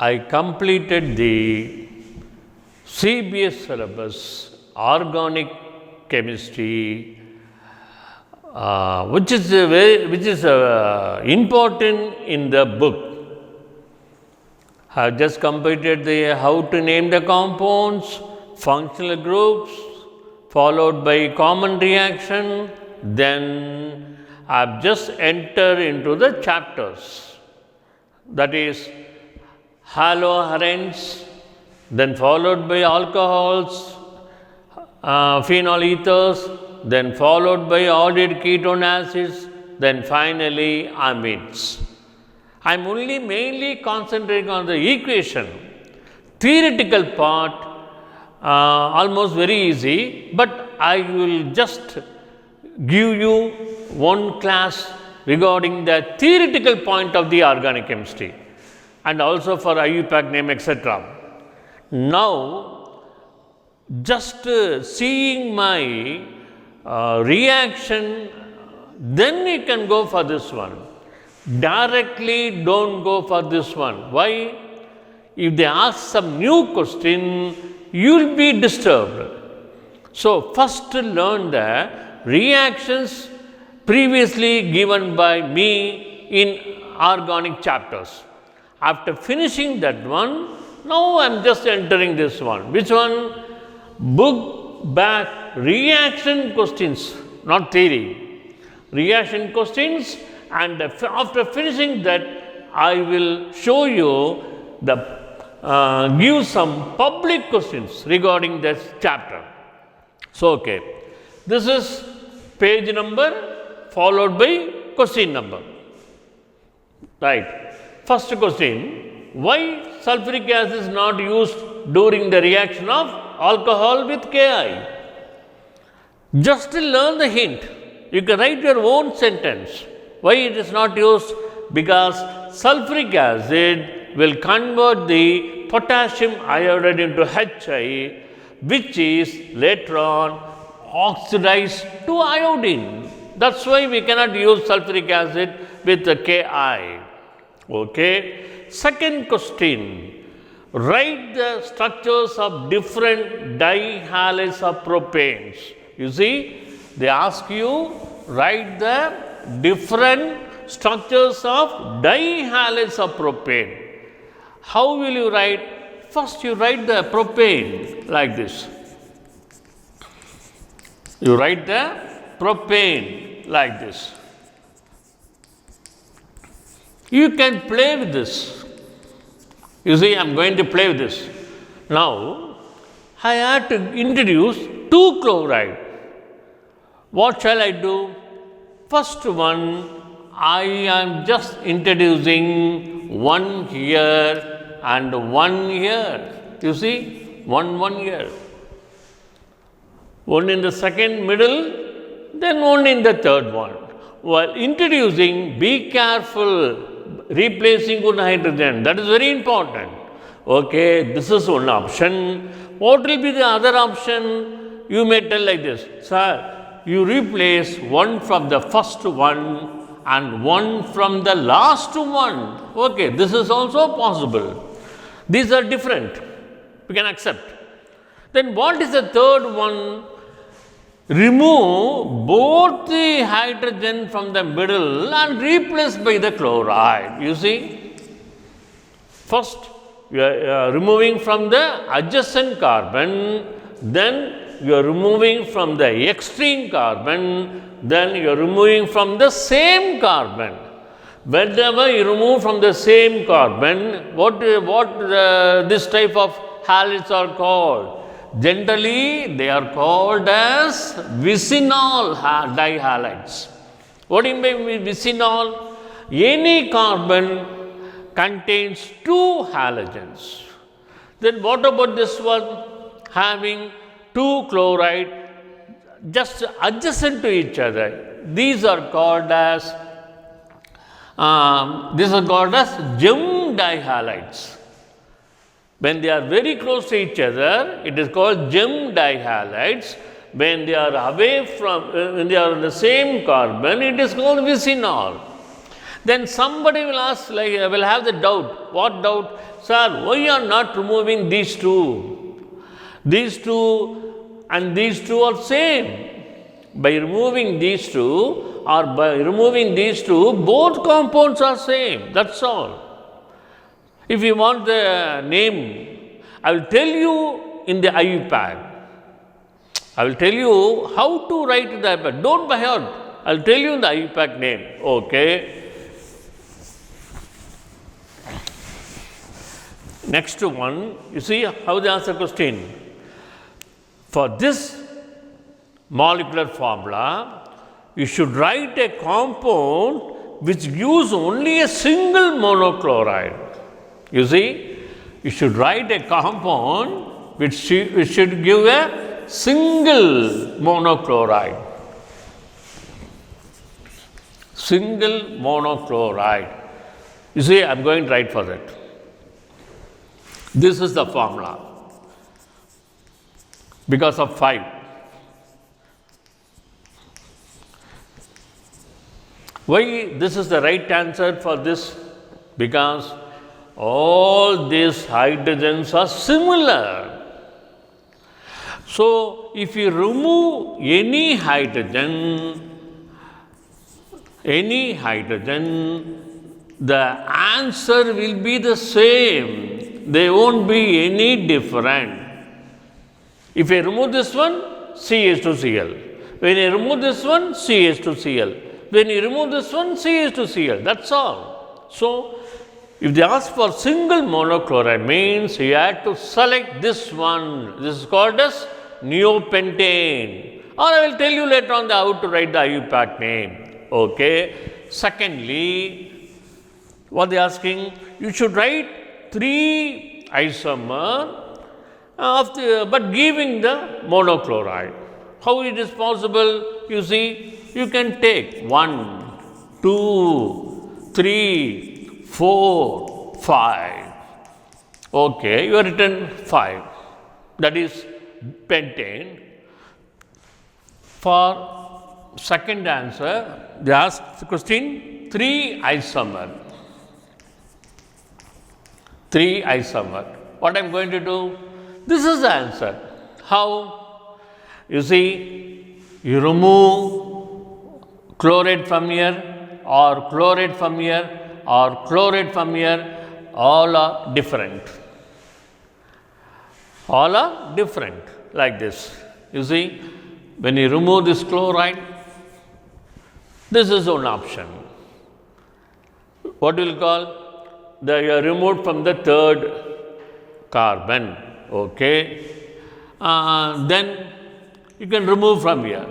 I completed the Cbse syllabus, organic chemistry, which is important in the book. I have just completed the how to name the compounds, functional groups, followed by common reaction. Then I have just entered into the chapters, that is haloarenes, then followed by alcohols, phenol ethers, then followed by ordered ketone acids, then finally amides. I am only mainly concentrating on the equation. Theoretical part almost very easy, but I will just give you one class regarding the theoretical point of the organic chemistry and also for IUPAC name, etc. Now, just seeing my reaction, then you can go for this one. Directly don't go for this one. Why? If they ask some new question, you will be disturbed. So, first learn the reactions previously given by me in organic chapters. After finishing that one, now I am just entering this one. Which one? Book back reaction questions, not theory. Reaction questions, and after finishing that, I will show you the give some public questions regarding this chapter. So, okay, this is page number followed by question number. Right. First question: why sulfuric acid is not used during the reaction of alcohol with Ki? Just to learn the hint, you can write your own sentence. Why it is not used? Because sulfuric acid will convert the potassium iodide into Hi, which is later on oxidized to iodine. That's why we cannot use sulfuric acid with the Ki. Okay. Second question: write the structures of different dihalides of propanes. You see, they ask you write the different structures of dihalides of propane. How will you write? First you write the propane like this. You write the propane like this. You can play with this. You see, I am going to play with this. Now, I have to introduce 2 chloride. What shall I do? First one, I am just introducing 1 here and 1 here. You see, 1 here. 1 in the second middle, then 1 in the third one. While introducing, be careful replacing one hydrogen. That is very important. Okay, this is one option. What will be the other option? You may tell like this: sir, you replace 1 from the first one and 1 from the last one. Okay, this is also possible. These are different. We can accept. Then what is the third one? Remove both the hydrogen from the middle and replace by the chloride. You see, first you are removing from the adjacent carbon, then you are removing from the extreme carbon, then you are removing from the same carbon. Whenever you remove from the same carbon, what this type of halides are called? Generally, they are called as vicinal dihalides. What do you mean by vicinal? Any carbon contains 2 halogens. Then what about this one? Having 2 chloride just adjacent to each other. These are called as gem dihalides. When they are very close to each other, it is called gem dihalides. When they are away from, when they are on the same carbon, it is called vicinal. Then somebody will ask, like, will have the doubt. What doubt? Sir, why you are not removing these two? These two and these two are same. By removing these two or by removing these two, both compounds are same. That's all. If you want the name, I will tell you in the iPad. I will tell you how to write in the iPad. Don't by heart. I will tell you in the iPad name. Okay. Next one, you see how they answer question. For this molecular formula, you should write a compound which gives only a single monochloride. You see, you should write a compound which should give a single monochloride. Single monochloride. You see, I am going to write for that. This is the formula. Because of 5. Why this is the right answer for this? Because all these hydrogens are similar. So, if you remove any hydrogen, the answer will be the same. They won't be any different. If I remove this one, CH2Cl. When I remove this one, CH2Cl. When you remove this one, CH2Cl. That's all. So, if they ask for single monochloride, means you have to select this one. This is called as neopentane. Or I will tell you later on how to write the IUPAC name. Okay. Secondly, what they are asking, you should write 3 isomer but giving the monochloride. How it is possible? You see, you can take 1, 2, 3, 4, 5. Okay, you have written 5. That is pentane. For second answer, they ask the question 3 isomer. 3 isomer. What I am going to do? This is the answer. How? You see, you remove chloride from here or chloride from here or chloride from here, all are different. All are different like this. You see, when you remove this chloride, this is one option. What will call? They are removed from the third carbon. Okay. Then you can remove from here.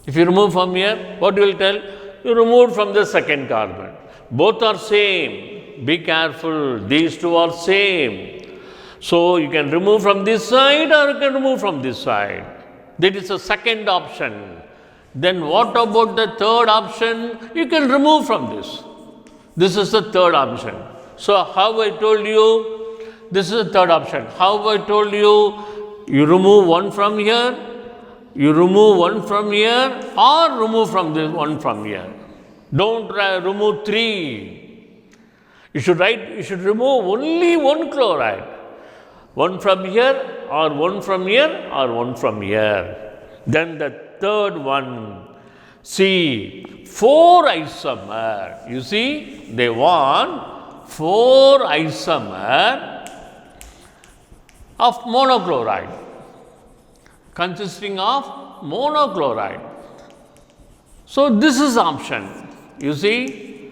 If you remove from here, what you will tell? You remove from the second carbon. Both are same. Be careful. These two are same. So you can remove from this side or you can remove from this side. That is the second option. Then what about the third option? You can remove from this. This is the third option. So how I told you? This is the third option. How I told you? You remove one from here, you remove one from here, or remove from this one from here. Don't remove 3. You should remove only one chloride. One from here, or one from here, or one from here. Then the third one, see, 4 isomer. You see, they want 4 isomer of monochloride, consisting of monochloride. So, this is option. You see,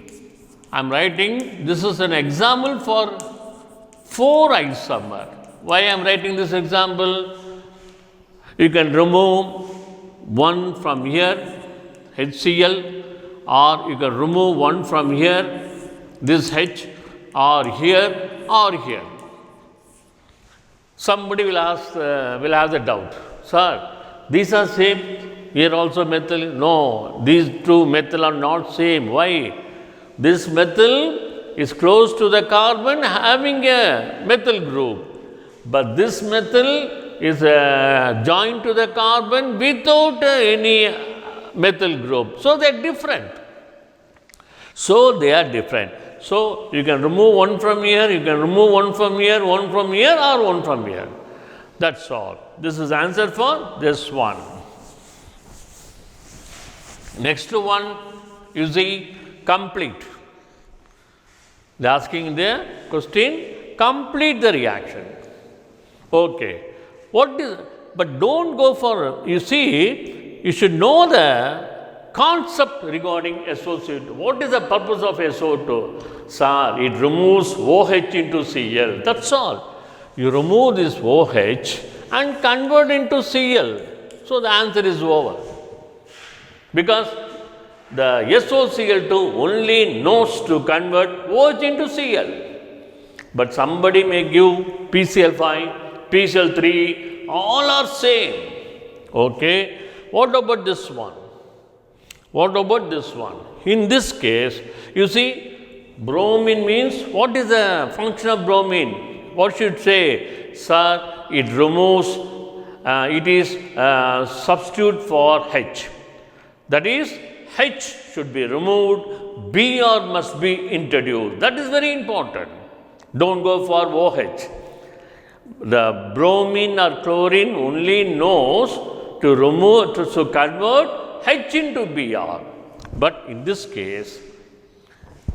I am writing, this is an example for 4 isomer. Why I am writing this example? You can remove one from here, HCl, or you can remove one from here, this H, or here, or here. Somebody will ask, will have the doubt, sir, these are same, here also methyl. No, these two methyl are not same. Why? This methyl is close to the carbon having a methyl group, but this methyl is joined to the carbon without any methyl group. So, they are different. So they are different. So you can remove one from here, you can remove one from here, one from here, or one from here. That's all. This is answer for this one. Next one, you see, complete. They are asking the question, complete the reaction. Okay. What is, but don't go for, you see, you should know the concept regarding SO2. What is the purpose of SO2? Sir, it removes OH into Cl. That's all. You remove this OH and convert into Cl. So the answer is over. Because the SOCl2 only knows to convert OH into Cl. But somebody may give PCl5, PCl3, all are same. Okay. What about this one? What about this one? In this case, you see, bromine means, what is the function of bromine? What should say? Sir, it removes, it is substitute for H. That is, H should be removed, Br must be introduced. That is very important. Don't go for OH. The bromine or chlorine only knows to remove, to convert H into Br. But in this case,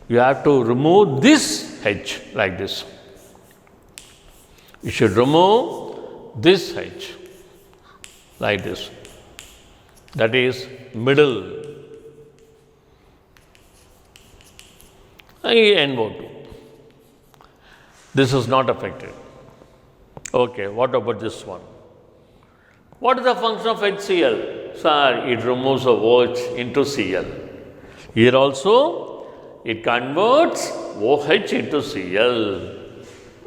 you have to remove this H like this. You should remove this H like this. That is middle. NO2. This is not affected. Okay, what about this one? What is the function of HCl? Sir, it removes the OH into Cl. Here also, it converts OH into Cl.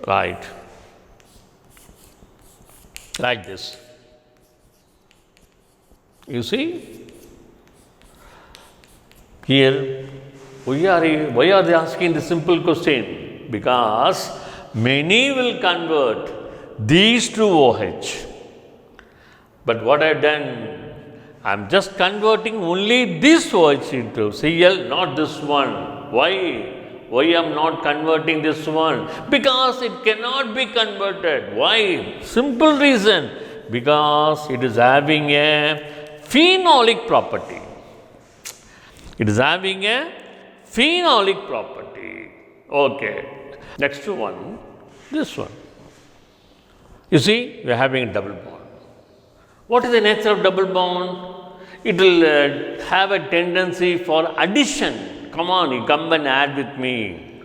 Right. Like this. You see? Here, why are they asking the simple question? Because many will convert these to OH. But what I have done, I am just converting only this OH into Cl, not this one. Why? Why I am not converting this one? Because it cannot be converted. Why? Simple reason. Because it is having a phenolic property. It is having a phenolic property. Okay. Next one, this one. You see, we are having a double bond. What is the nature of double bond? It will have a tendency for addition. Come on, you come and add with me.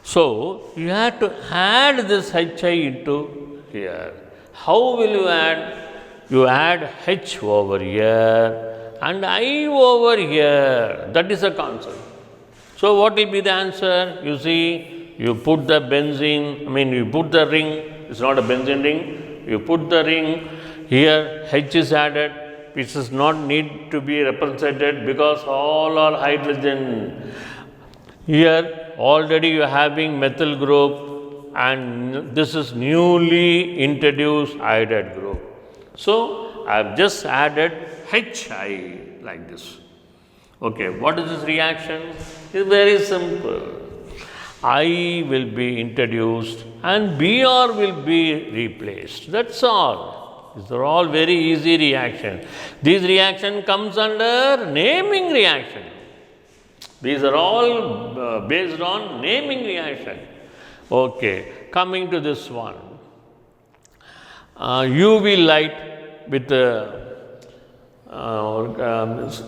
So, you have to add this HI into here. How will you add? You add H over here and I over here. That is the concept. So, what will be the answer? You see, you put the benzene, you put the ring, it's not a benzene ring, you put the ring, here H is added, which does not need to be represented because all are hydrogen. Here already you are having methyl group and this is newly introduced iodide group. So, I have just added HI like this. Okay, what is this reaction? It is very simple. I will be introduced and Br will be replaced. That's all. These are all very easy reaction. This reaction comes under naming reaction. These are all based on naming reaction. Okay, coming to this one. UV light with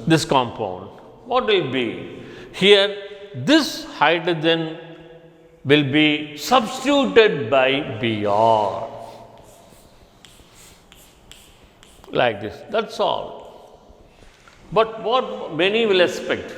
this compound. What will be? Here, this hydrogen will be substituted by Br. Like this. That's all. But what many will expect?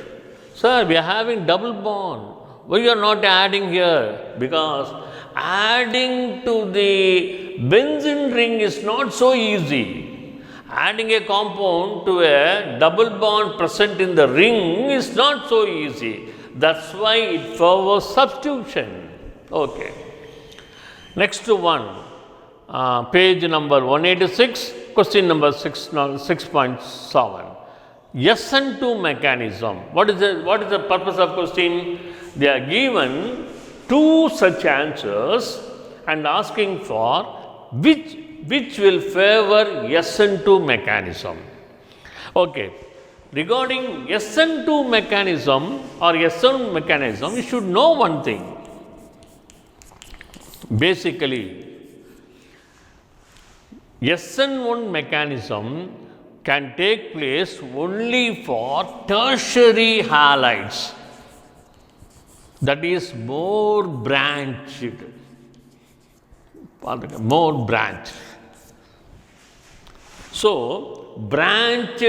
Sir, we are having double bond. Why you are not adding here? Because adding to the benzene ring is not so easy. Adding a compound to a double bond present in the ring is not so easy. That's why it favors substitution. Okay. Next one, page number 186, question number 6.7. SN2 mechanism. What is the purpose of question? They are given two such answers and asking for which will favor SN2 mechanism. Okay. Regarding SN2 mechanism or SN mechanism, you should know one thing. Basically, SN1 mechanism can take place only for tertiary halides, that is more branched. So, branched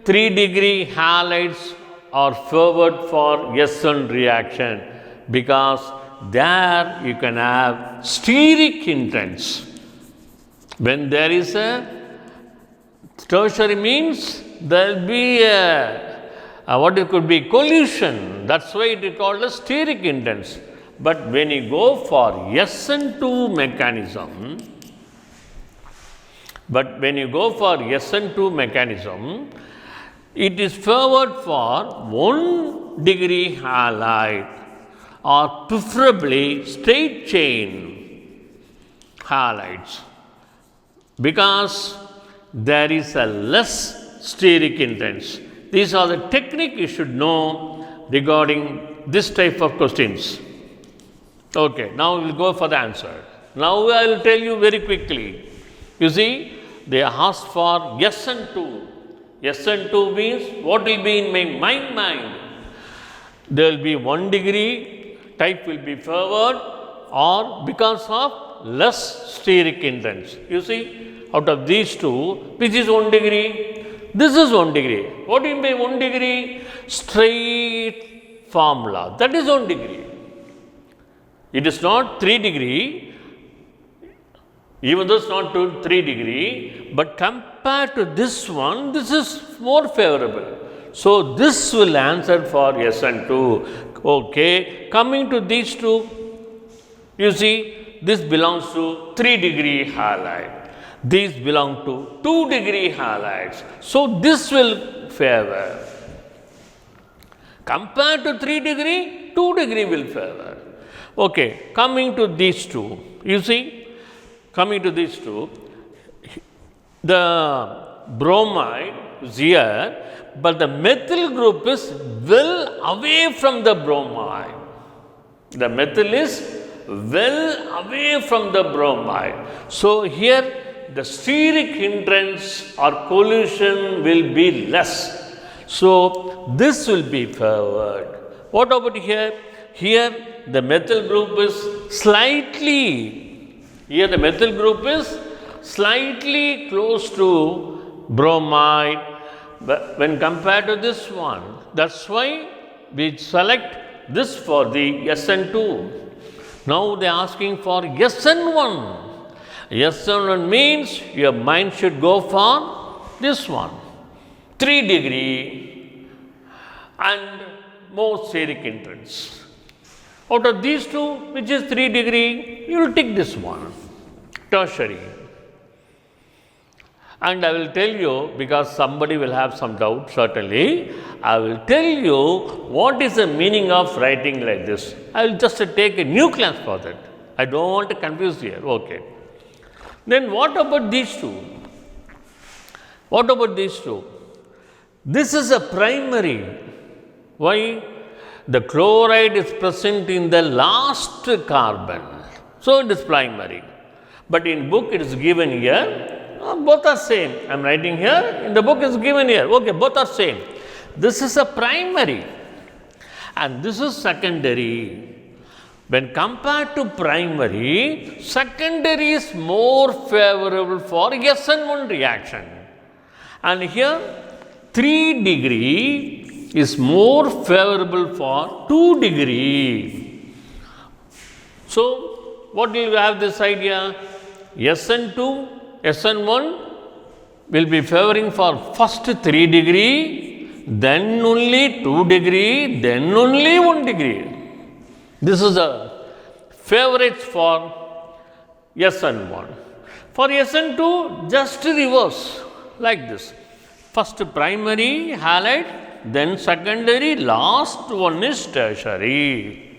3-degree halides are favored for SN reaction because there you can have steric hindrance. When there is a tertiary means there will be what it could be collision. That's why it is called a steric hindrance. But when you go for SN2 mechanism, it is favored for 1-degree halide or preferably straight chain halides because there is a less steric hindrance. These are the technique you should know regarding this type of questions. Okay, now we will go for the answer. Now I will tell you very quickly. You see, they asked for SN2. SN2 means what will be in my mind? There will be 1-degree type will be favored or because of less steric hindrance. You see, out of these two, which is 1 degree? This is 1 degree. What do you mean by 1 degree? Straight formula. That is 1 degree. It is not 3 degree, even though it's not 3 degree, but compared to this one, this is more favorable. So, this will answer for SN2. Okay. Coming to these two, you see, this belongs to 3-degree halide. These belong to 2-degree halides. So, this will favor. Compared to 3 degree, 2 degree will favor. Okay, coming to these two, you see, the bromide is here, but the methyl group is well away from the bromide. The methyl is well away from the bromide. So, here the steric hindrance or collision will be less. So, this will be favored. What about here? Here the methyl group is slightly close to bromide when compared to this one. That's why we select this for the SN2. Now they are asking for SN1. SN1 means your mind should go for this one, 3 degree and more steric hindrance. Out of these two, which is 3 degree, you will take this one, tertiary. And I will tell you, because somebody will have some doubt certainly, I will tell you what is the meaning of writing like this. I will just take a new class for that. I don't want to confuse here. Okay. Then what about these two? This is a primary. Why? The chloride is present in the last carbon. So, it is primary. But in book it is given here, both are same. I am writing here, in the book is given here. Okay, both are same. This is a primary and this is secondary. When compared to primary, secondary is more favorable for SN1 reaction. And here 3 degree is more favorable for 2 degree. So, what will we have this idea? SN2, SN1 will be favoring for first 3 degree, then only 2 degree, then only 1 degree. This is the favorites for SN1. For SN2, just reverse like this. First primary halide, then secondary, last one is tertiary.